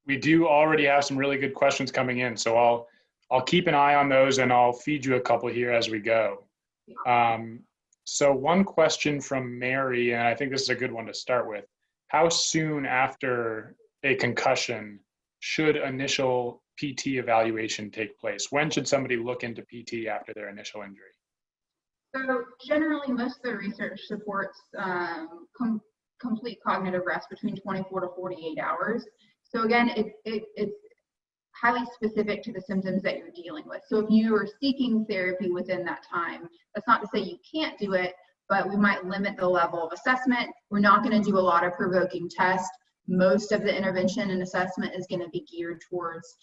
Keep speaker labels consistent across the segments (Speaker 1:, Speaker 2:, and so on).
Speaker 1: We do already have some really good questions coming in, so I'll keep an eye on those and I'll feed you a couple here as we go. So one question from Mary, and I think this is a good one to start with. How soon after a concussion should initial PT evaluation take place? When should somebody look into PT after their initial injury?
Speaker 2: So generally, most of the research supports complete cognitive rest between 24 to 48 hours. So again, it's highly specific to the symptoms that you're dealing with. So if you are seeking therapy within that time, that's not to say you can't do it, but we might limit the level of assessment. We're not going to do a lot of provoking tests. Most of the intervention and assessment is going to be geared towards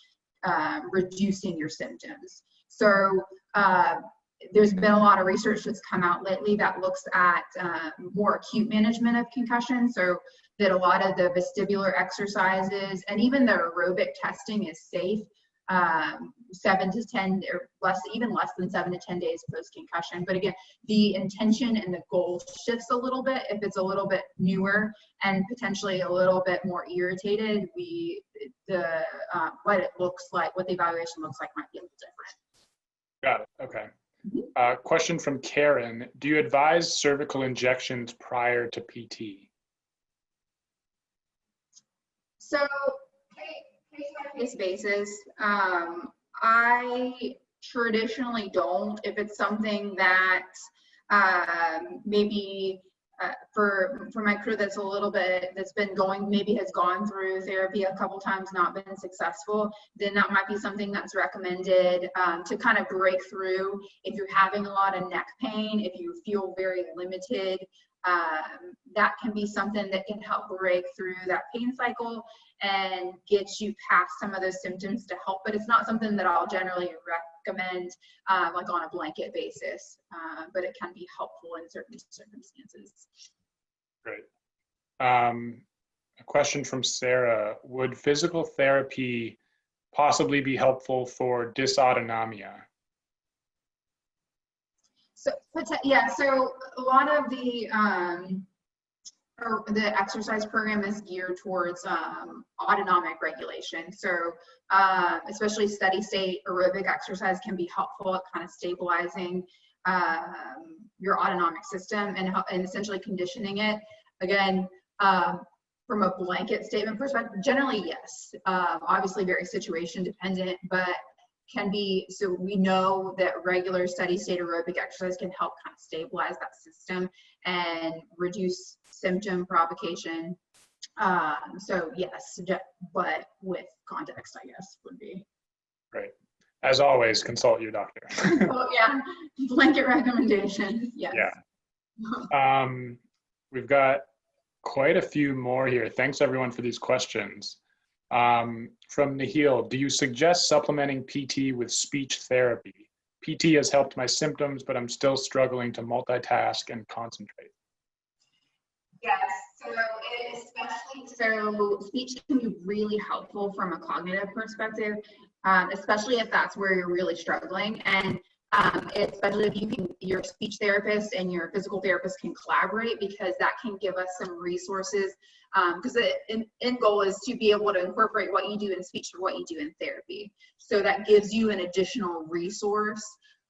Speaker 2: reducing your symptoms. So there's been a lot of research that's come out lately that looks at more acute management of concussion. So that a lot of the vestibular exercises and even the aerobic testing is safe 7 to 10 or less, even less than 7 to 10 days post-concussion. But again, the intention and the goal shifts a little bit. If it's a little bit newer and potentially a little bit more irritated, what it looks like, what the evaluation looks like might be a little different.
Speaker 1: Got it, okay. Question from Karen, do you advise cervical injections prior to PT?
Speaker 2: So, case-by-case basis, I traditionally don't. If it's something that maybe for my crew that's a little bit, that's been going, maybe has gone through therapy a couple times, not been successful, then that might be something that's recommended to kind of break through. If you're having a lot of neck pain, if you feel very limited, that can be something that can help break through that pain cycle and get you past some of those symptoms to help. But it's not something that I'll generally recommend like on a blanket basis, but it can be helpful in certain circumstances.
Speaker 1: Great. A question from Sarah, would physical therapy possibly be helpful for dysautonomia?
Speaker 2: So yeah, so a lot of the exercise program is geared towards autonomic regulation. So especially steady state aerobic exercise can be helpful at kind of stabilizing your autonomic system and essentially conditioning it. Again, from a blanket statement perspective, generally yes. Obviously very situation dependent, but can be, so we know that regular steady state aerobic exercise can help kind of stabilize that system and reduce symptom provocation. So yes, but with context, I guess, would be.
Speaker 1: Great. As always, consult your doctor.
Speaker 2: Oh yeah, blanket recommendation, yes.
Speaker 1: Yeah. We've got quite a few more here. Thanks everyone for these questions. From Nihil, do you suggest supplementing PT with speech therapy? PT has helped my symptoms, but I'm still struggling to multitask and concentrate.
Speaker 2: Yes, so speech can be really helpful from a cognitive perspective, especially if that's where you're really struggling. And especially if your speech therapist and your physical therapist can collaborate, because that can give us some resources. Because the end goal is to be able to incorporate what you do in speech or what you do in therapy. So that gives you an additional resource,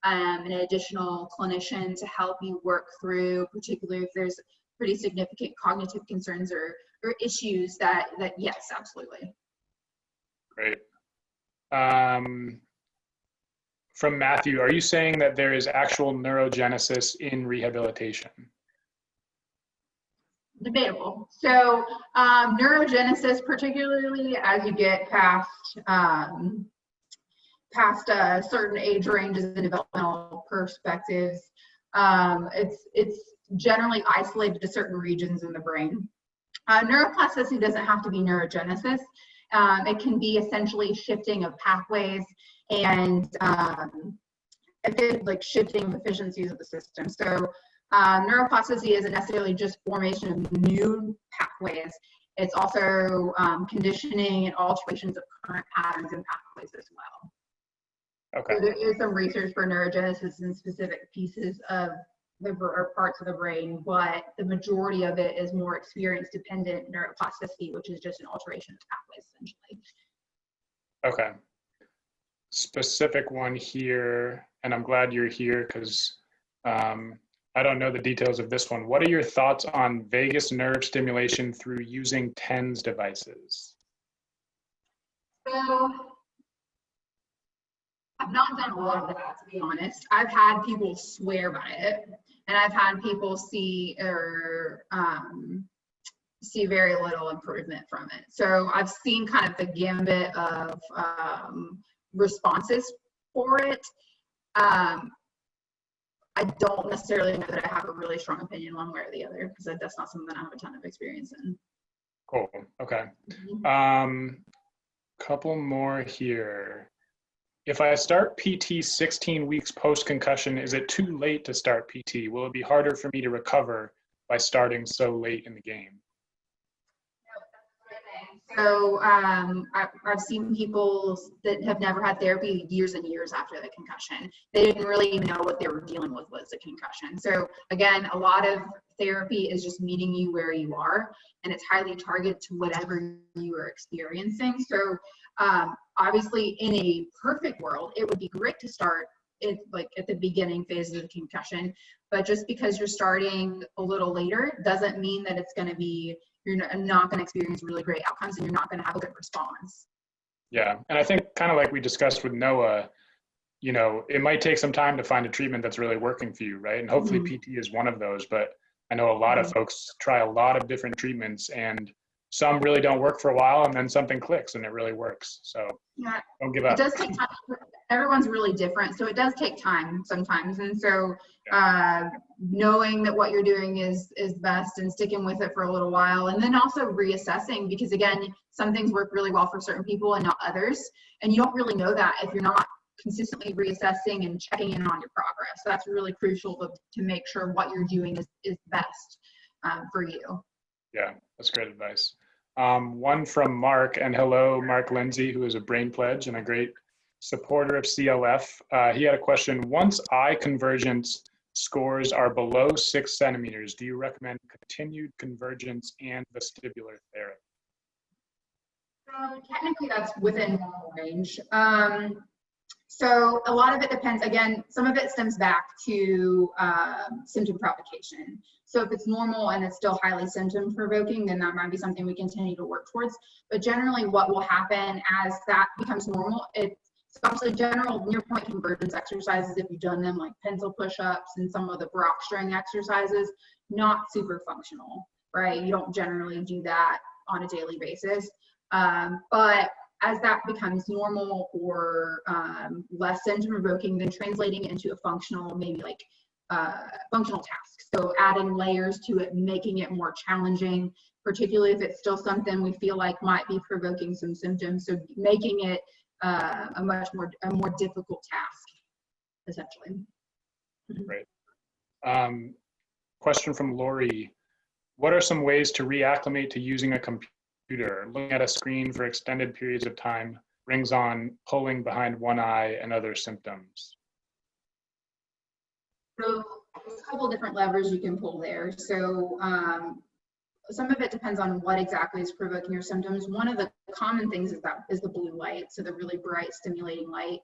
Speaker 2: an additional clinician to help you work through, particularly if there's pretty significant cognitive concerns or issues that yes, absolutely.
Speaker 1: Great. From Matthew, are you saying that there is actual neurogenesis in rehabilitation?
Speaker 2: Debatable. So neurogenesis, particularly as you get past certain age ranges and developmental perspectives, it's generally isolated to certain regions in the brain. Neuroplasticity doesn't have to be neurogenesis. It can be essentially shifting of pathways and like shifting of efficiencies of the system. So neuroplasticity isn't necessarily just formation of new pathways. It's also conditioning and alterations of current patterns and pathways as well.
Speaker 1: Okay.
Speaker 2: So there is some research for neurogenesis in specific pieces of or parts of the brain, but the majority of it is more experience dependent neuroplasticity, which is just an alteration of pathways essentially.
Speaker 1: Okay. Specific one here, and I'm glad you're here because I don't know the details of this one. What are your thoughts on vagus nerve stimulation through using TENS devices?
Speaker 2: So I've not done a lot of that, to be honest. I've had people swear by it, and I've had people see very little improvement from it. So I've seen kind of the gambit of responses for it. I don't necessarily know that I have a really strong opinion one way or the other, because that's not something I have a ton of experience in.
Speaker 1: Cool. Okay. Couple more here. If I start PT 16 weeks post-concussion, is it too late to start PT? Will it be harder for me to recover by starting so late in the game?
Speaker 2: So I've seen people that have never had therapy years and years after the concussion. They didn't really even know what they were dealing with was a concussion. So again, a lot of therapy is just meeting you where you are, and it's highly targeted to whatever you are experiencing. So obviously in a perfect world, it would be great to start it like at the beginning phases of the concussion, but just because you're starting a little later doesn't mean that it's going to be, you're not going to experience really great outcomes and you're not going to have a good response.
Speaker 1: Yeah, and I think kind of like we discussed with Noah, you know, it might take some time to find a treatment that's really working for you, right? And hopefully PT is one of those, but I know a lot of folks try a lot of different treatments and some really don't work for a while and then something clicks and it really works. So
Speaker 2: yeah,
Speaker 1: don't give up.
Speaker 2: It does take time. Everyone's really different, so it does take time sometimes. And so knowing that what you're doing is best and sticking with it for a little while, and then also reassessing, because again, some things work really well for certain people and not others, and you don't really know that if you're not consistently reassessing and checking in on your progress. So that's really crucial to make sure what you're doing is best for you.
Speaker 1: Yeah, that's great advice. One from Mark, and hello, Mark Lindsay, who is a Brain Pledge and a great supporter of CLF. He had a question. Once eye convergence scores are below 6 centimeters, do you recommend continued convergence and vestibular therapy?
Speaker 2: Technically, that's within normal range. So a lot of it depends. Again, some of it stems back to symptom provocation. So if it's normal and it's still highly symptom provoking, then that might be something we continue to work towards. But generally what will happen as that becomes normal, it's obviously general near point convergence exercises, if you've done them, like pencil push-ups and some of the Brock string exercises, not super functional, right? You don't generally do that on a daily basis. But as that becomes normal or less symptom provoking, then translating it into a functional, maybe like functional task. So adding layers to it, making it more challenging, particularly if it's still something we feel like might be provoking some symptoms. So making it a more difficult task, essentially.
Speaker 1: Great. Question from Lori. What are some ways to reacclimate to using a computer? Looking at a screen for extended periods of time brings on pulling behind one eye and other symptoms.
Speaker 2: So there's a couple different levers you can pull there. So some of it depends on what exactly is provoking your symptoms. One of the common things is the blue light, so the really bright stimulating light.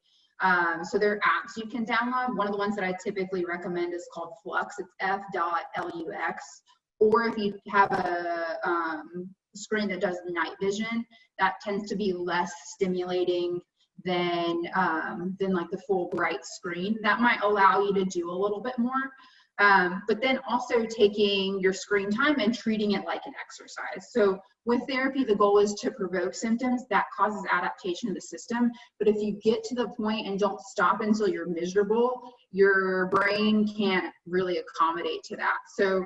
Speaker 2: So there are apps you can download. One of the ones that I typically recommend is called Flux. It's f.lux. Or if you have a screen that does night vision, that tends to be less stimulating than like the full bright screen. That might allow you to do a little bit more. But then also taking your screen time and treating it like an exercise. So with therapy, the goal is to provoke symptoms that causes adaptation of the system. But if you get to the point and don't stop until you're miserable, your brain can't really accommodate to that. So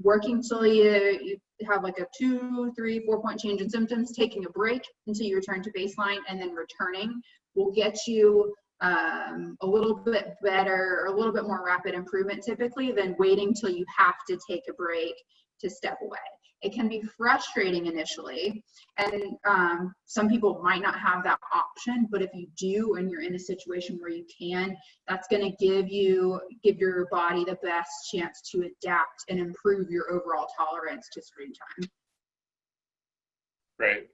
Speaker 2: working till you have like a 2, 3, 4 point change in symptoms, taking a break until you return to baseline, and then returning will get you a little bit better or a little bit more rapid improvement typically than waiting till you have to take a break to step away. It can be frustrating initially, and some people might not have that option, but if you do and you're in a situation where you can, that's going to give your body the best chance to adapt and improve your overall tolerance to screen time.
Speaker 1: Great.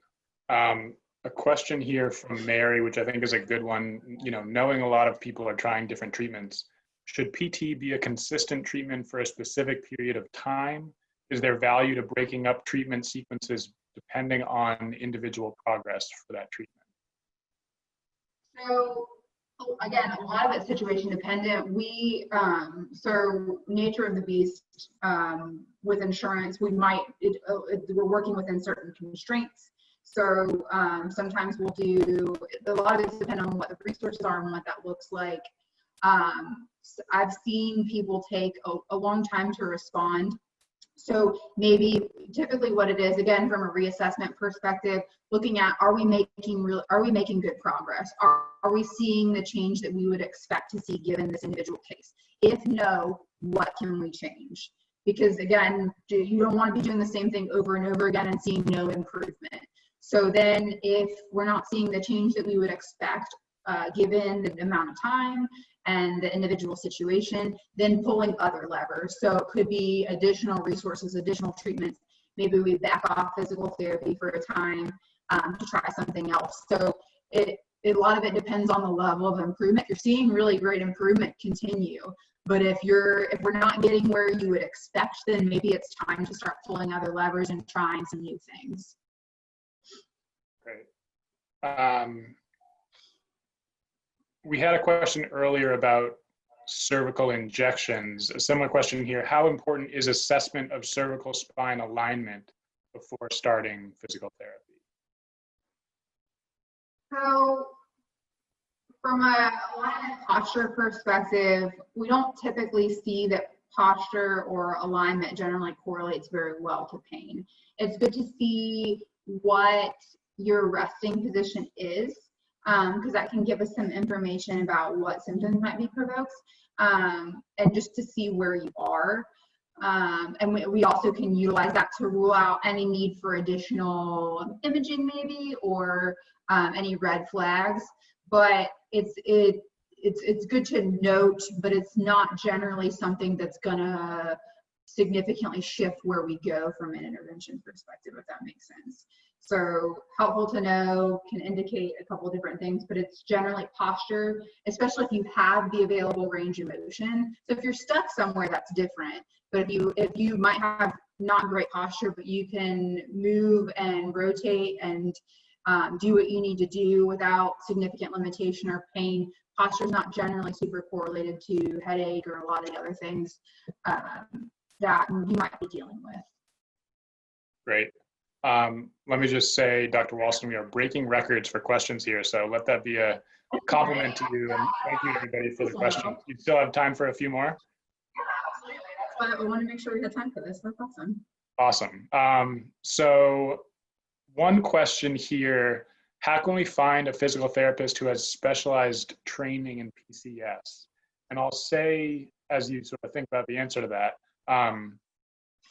Speaker 1: A question here from Mary, which I think is a good one. Knowing a lot of people are trying different treatments, should PT be a consistent treatment for a specific period of time? Is there value to breaking up treatment sequences depending on individual progress for that treatment?
Speaker 2: So again, a lot of it's situation dependent. So nature of the beast, with insurance, we're working within certain constraints. So sometimes we'll do, a lot of it's dependent on what the resources are and what that looks like. So I've seen people take a long time to respond. So maybe typically what it is, again, from a reassessment perspective, looking at, are we making good progress? Are we seeing the change that we would expect to see given this individual case? If no, what can we change? Because again, you don't want to be doing the same thing over and over again and seeing no improvement. So then if we're not seeing the change that we would expect, given the amount of time and the individual situation, then pulling other levers. So it could be additional resources, additional treatments. Maybe we back off physical therapy for a time to try something else. So a lot of it depends on the level of improvement. If you're seeing really great improvement, continue. But if we're not getting where you would expect, then maybe it's time to start pulling other levers and trying some new things.
Speaker 1: Great. We had a question earlier about cervical injections. A similar question here. How important is assessment of cervical spine alignment before starting physical therapy?
Speaker 2: So from a alignment posture perspective, we don't typically see that posture or alignment generally correlates very well to pain. It's good to see what your resting position is, because that can give us some information about what symptoms might be provoked, and just to see where you are. And we also can utilize that to rule out any need for additional imaging maybe, or any red flags. But it's good to note, but it's not generally something that's gonna significantly shift where we go from an intervention perspective, if that makes sense. So helpful to know, can indicate a couple of different things, but it's generally posture, especially if you have the available range of motion. So if you're stuck somewhere, that's different. But if you might have not great posture, but you can move and rotate and do what you need to do without significant limitation or pain, posture is not generally super correlated to headache or a lot of the other things that you might be dealing with.
Speaker 1: Great. Let me just say, Dr. Walston, we are breaking records for questions here, so let that be a compliment to you, and thank you everybody for the questions. You still have time for a few more?
Speaker 2: Absolutely. That's why I want to make sure we had time for this. That's awesome.
Speaker 1: Awesome. So one question here, how can we find a physical therapist who has specialized training in PCS? And I'll say, as you sort of think about the answer to that,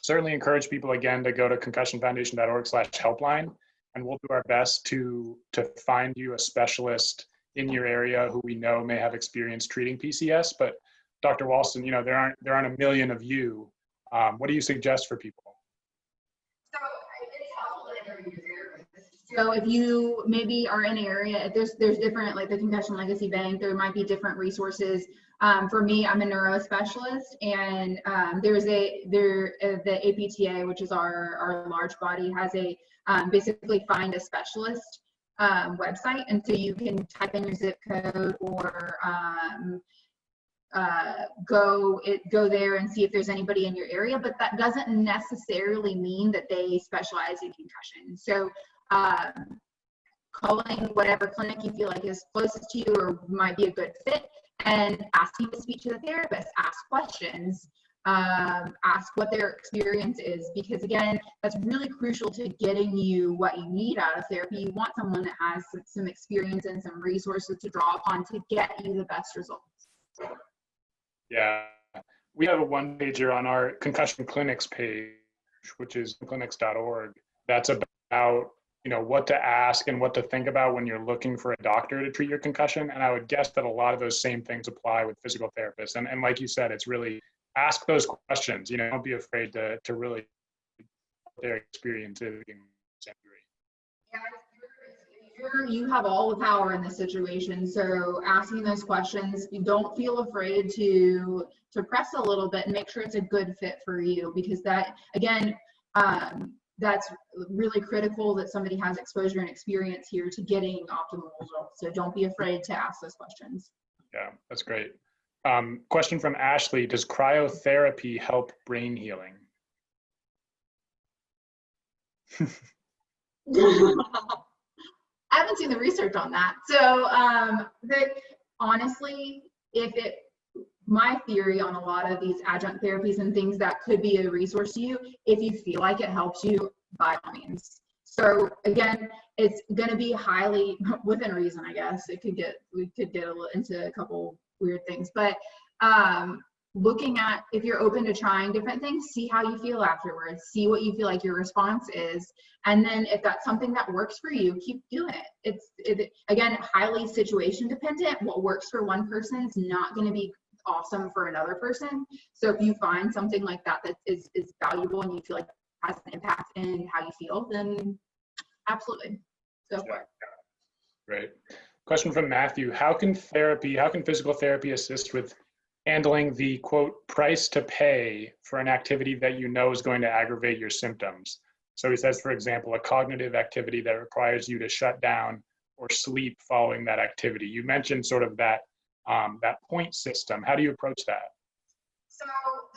Speaker 1: certainly encourage people again to go to concussionfoundation.org/helpline, and we'll do our best to find you a specialist in your area who we know may have experience treating PCS. But Dr. Walston, there aren't a million of you. What do you suggest for people?
Speaker 2: So it's helpful to interview your therapist. So if you maybe are in an area, there's different, like the Concussion Legacy Bank, there might be different resources. For me, I'm a neurospecialist, and the APTA, which is our large body, has a basically find a specialist website, and so you can type in your zip code or go there and see if there's anybody in your area, but that doesn't necessarily mean that they specialize in concussion. So calling whatever clinic you feel like is closest to you or might be a good fit, and asking to speak to the therapist, ask questions, ask what their experience is, because again, that's really crucial to getting you what you need out of therapy. You want someone that has some experience and some resources to draw upon to get you the best results.
Speaker 1: Yeah, we have a one-pager on our concussion clinics page. which is clinics.org, that's about, you know, what to ask and what to think about when you're looking for a doctor to treat your concussion. And I would guess that a lot of those same things apply with physical therapists. And like you said, it's really ask those questions. You know, don't be afraid to really their experiences.
Speaker 2: You have all the power in this situation, so asking those questions, you don't feel afraid to press a little bit and make sure it's a good fit for you, because that, again, that's really critical that somebody has exposure and experience here to getting optimal results. So don't be afraid to ask those questions.
Speaker 1: Yeah, that's great. Question from Ashley: does cryotherapy help brain healing?
Speaker 2: I haven't seen the research on that. So honestly, my theory on a lot of these adjunct therapies and things that could be a resource to you, if you feel like it helps you, by all means. So again, it's going to be highly within reason, I guess. We could get into a couple weird things, but looking at, if you're open to trying different things, see how you feel afterwards, see what you feel like your response is, and then if that's something that works for you, keep doing it. It's again, highly situation dependent. What works for one person is not going to be awesome for another person. So if you find something like that that is valuable and you feel like has an impact in how you feel, then absolutely go for it.
Speaker 1: Great. Question from Matthew: how can physical therapy assist with handling the quote price to pay for an activity that you know is going to aggravate your symptoms? So he says, for example, a cognitive activity that requires you to shut down or sleep following that activity. You mentioned sort of that point system. How do you approach that?
Speaker 2: So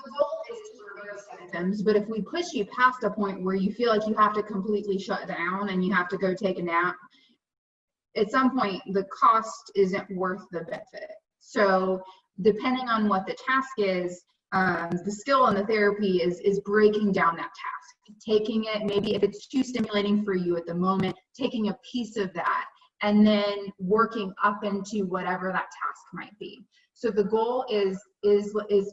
Speaker 2: the goal is to reverse symptoms, but if we push you past a point where you feel like you have to completely shut down and you have to go take a nap, at some point the cost isn't worth the benefit. So depending on what the task is, the skill in the therapy is breaking down that task, taking it, maybe if it's too stimulating for you at the moment, taking a piece of that and then working up into whatever that task might be. So the goal is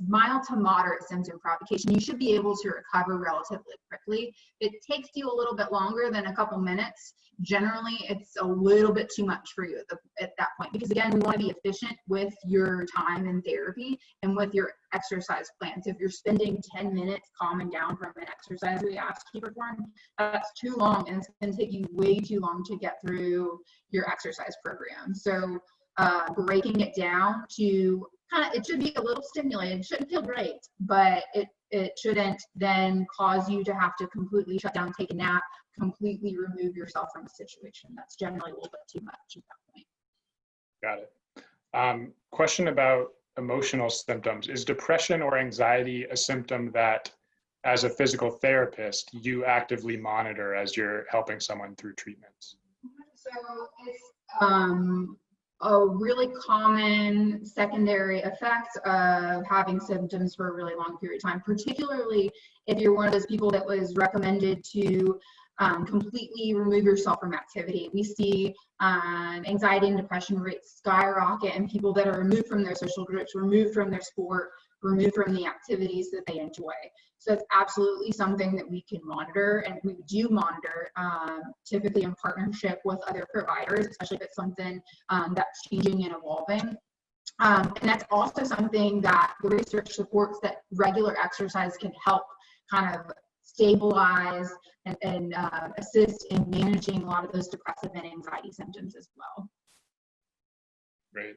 Speaker 2: mild to moderate symptom provocation. You should be able to recover relatively quickly. It takes you a little bit longer than a couple minutes. Generally, it's a little bit too much for you at that point, because again, we want to be efficient with your time in therapy and with your exercise plans. If you're spending 10 minutes calming down from an exercise we ask you to perform, that's too long, and it's going to take you way too long to get through your exercise program. So breaking it down to it should be a little stimulating. It shouldn't feel great, but it shouldn't then cause you to have to completely shut down, take a nap, completely remove yourself from a situation. That's generally a little bit too much at that point.
Speaker 1: Got it. Question about emotional symptoms. Is depression or anxiety a symptom that, as a physical therapist, you actively monitor as you're helping someone through treatments?
Speaker 2: So it's a really common secondary effect of having symptoms for a really long period of time, particularly if you're one of those people that was recommended to completely remove yourself from activity. We see anxiety and depression rates skyrocket in people that are removed from their social groups, removed from their sport, removed from the activities that they enjoy. So it's absolutely something that we can monitor, and we do monitor, typically in partnership with other providers, especially if it's something that's changing and evolving. And that's also something that the research supports, that regular exercise can help kind of stabilize and assist in managing a lot of those depressive and anxiety symptoms as well.
Speaker 1: Great.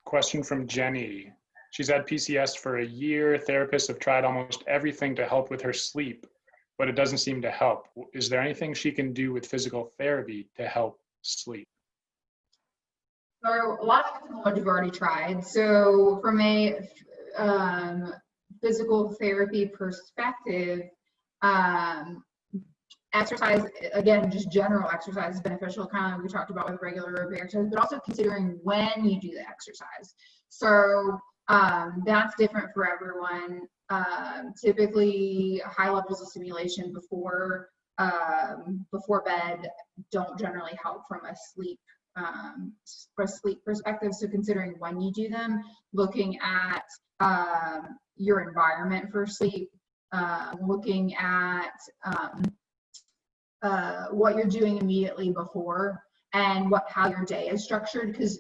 Speaker 1: Question from Jenny. She's had PCS for a year. Therapists have tried almost everything to help with her sleep, but it doesn't seem to help. Is there anything she can do with physical therapy to help sleep?
Speaker 2: So a lot of what you've already tried. So from a physical therapy perspective, exercise, again, just general exercise is beneficial, kind of we talked about with regular exercise, but also considering when you do the exercise. So that's different for everyone. Typically, high levels of stimulation before bed don't generally help from a sleep perspective. So considering when you do them, looking at your environment for sleep, looking at what you're doing immediately before and how your day is structured, because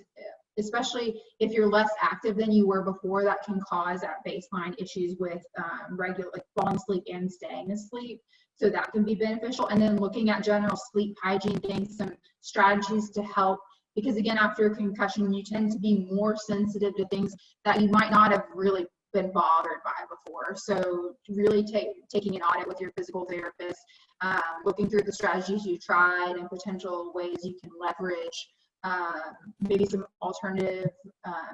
Speaker 2: especially if you're less active than you were before, that can cause at baseline issues with regular, like falling asleep and staying asleep. So that can be beneficial. And then looking at general sleep hygiene things, some strategies to help, because again, after a concussion, you tend to be more sensitive to things that you might not have really been bothered by before. So really taking an audit with your physical therapist, looking through the strategies you tried and potential ways you can leverage maybe some alternative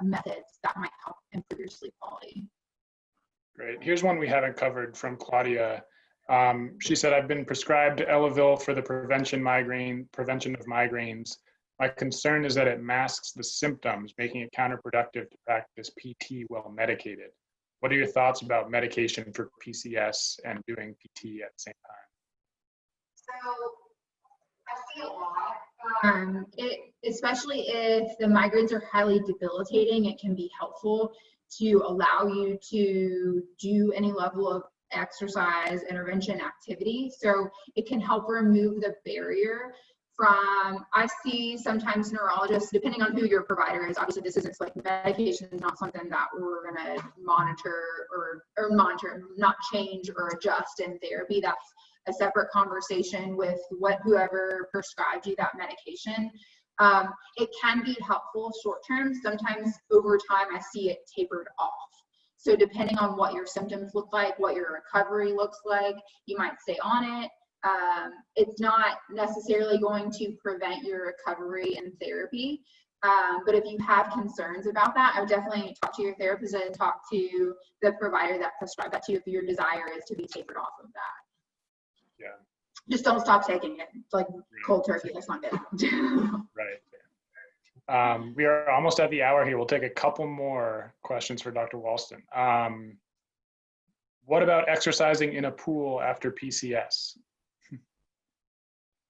Speaker 2: methods that might help improve your sleep quality.
Speaker 1: Great. Here's one we haven't covered from Claudia. She said, I've been prescribed Elavil for the prevention of migraines. My concern is that it masks the symptoms, making it counterproductive to practice PT while medicated. What are your thoughts about medication for PCS and doing PT at the same time?
Speaker 2: So I see a lot. Especially if the migraines are highly debilitating, it can be helpful to allow you to do any level of exercise, intervention, activity. So it can help remove the barrier from, I see sometimes neurologists, depending on who your provider is, obviously this isn't like medication is not something that we're gonna monitor or not change or adjust in therapy. That's a separate conversation with whoever prescribed you that medication. It can be helpful short term. Sometimes over time, I see it tapered off. So depending on what your symptoms look like, what your recovery looks like, you might stay on it. It's not necessarily going to prevent your recovery and therapy. But if you have concerns about that, I would definitely talk to your therapist and talk to the provider that prescribed that to you if your desire is to be tapered off of that.
Speaker 1: Yeah.
Speaker 2: Just don't stop taking it. It's like cold turkey, that's not good.
Speaker 1: Right. We are almost at the hour here. We'll take a couple more questions for Dr. Walston. What about exercising in a pool after PCS?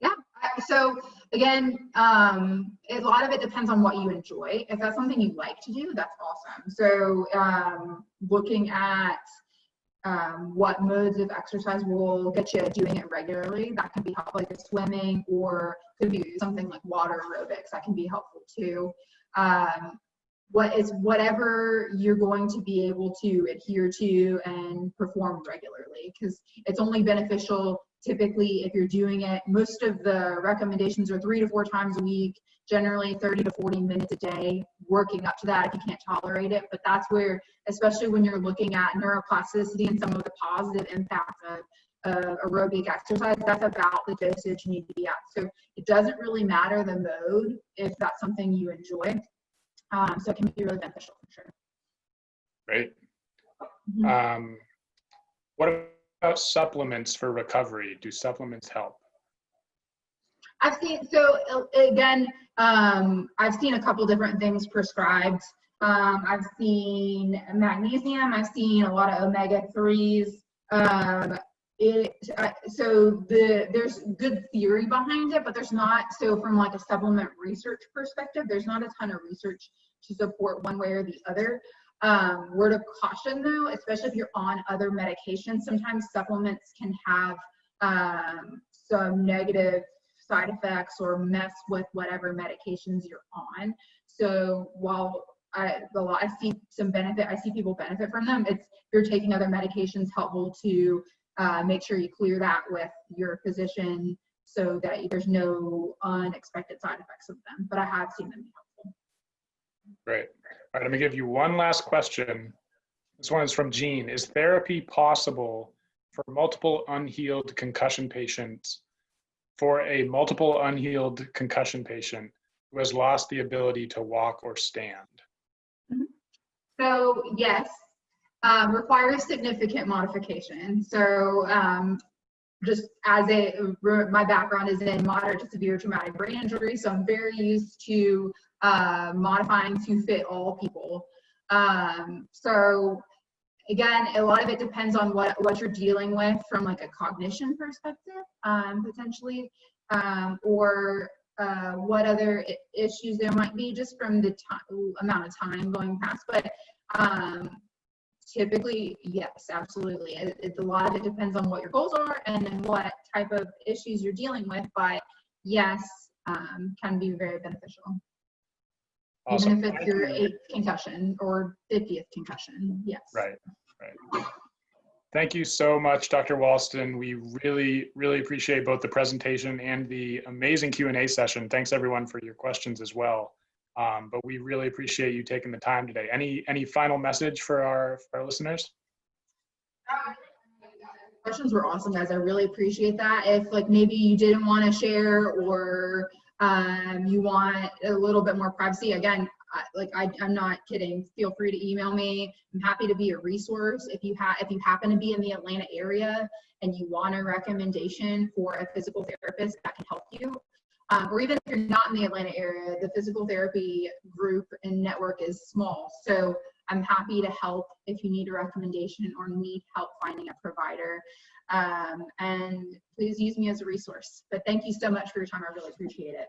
Speaker 2: Yeah, so again, a lot of it depends on what you enjoy. If that's something you like to do, that's awesome. So looking at what modes of exercise will get you doing it regularly, that can be helpful, like swimming, or could be something like water aerobics, that can be helpful too. Whatever you're going to be able to adhere to and perform regularly, because it's only beneficial typically if you're doing it. Most of the recommendations are 3 to 4 times a week, generally 30 to 40 minutes a day, working up to that if you can't tolerate it. But that's where, especially when you're looking at neuroplasticity and some of the positive impacts of aerobic exercise, that's about the dosage you need to be at. So it doesn't really matter the mode if that's something you enjoy. So it can be really beneficial for sure.
Speaker 1: Great.
Speaker 2: Mm-hmm.
Speaker 1: What about supplements for recovery? Do supplements help?
Speaker 2: I've seen, so again, I've seen a couple different things prescribed. I've seen magnesium, I've seen a lot of omega-3s. There's good theory behind it, but there's not, so from like a supplement research perspective, there's not a ton of research to support one way or the other. Word of caution though, especially if you're on other medications, sometimes supplements can have some negative side effects or mess with whatever medications you're on. So while I see some benefit, I see people benefit from them, it's, if you're taking other medications, helpful to make sure you clear that with your physician so that there's no unexpected side effects of them, but I have seen them be helpful.
Speaker 1: Great. All right, let me give you one last question. This one is from Jean. Is therapy possible for multiple unhealed concussion patients, for a multiple unhealed concussion patient who has lost the ability to walk or stand?
Speaker 2: Mm-hmm. So yes, requires significant modification. So just as my background is in moderate to severe traumatic brain injury, so I'm very used to modifying to fit all people. So again, a lot of it depends on what you're dealing with from like a cognition perspective, potentially, or what other issues there might be just from the amount of time going past. But Typically, yes, absolutely. A lot of it depends on what your goals are and then what type of issues you're dealing with, but yes, can be very beneficial.
Speaker 1: Awesome.
Speaker 2: Even if it's your 8th concussion or 50th concussion, yes.
Speaker 1: Right. Thank you so much, Dr. Walston. We really, really appreciate both the presentation and the amazing Q&A session. Thanks everyone for your questions as well. But we really appreciate you taking the time today. Any final message for our listeners?
Speaker 2: Questions were awesome, guys. I really appreciate that. If like maybe you didn't want to share or you want a little bit more privacy, again, I'm not kidding. Feel free to email me. I'm happy to be a resource. If you happen to be in the Atlanta area and you want a recommendation for a physical therapist that can help you, or even if you're not in the Atlanta area, the physical therapy group and network is small. So I'm happy to help if you need a recommendation or need help finding a provider. And please use me as a resource. But thank you so much for your time. I really appreciate it.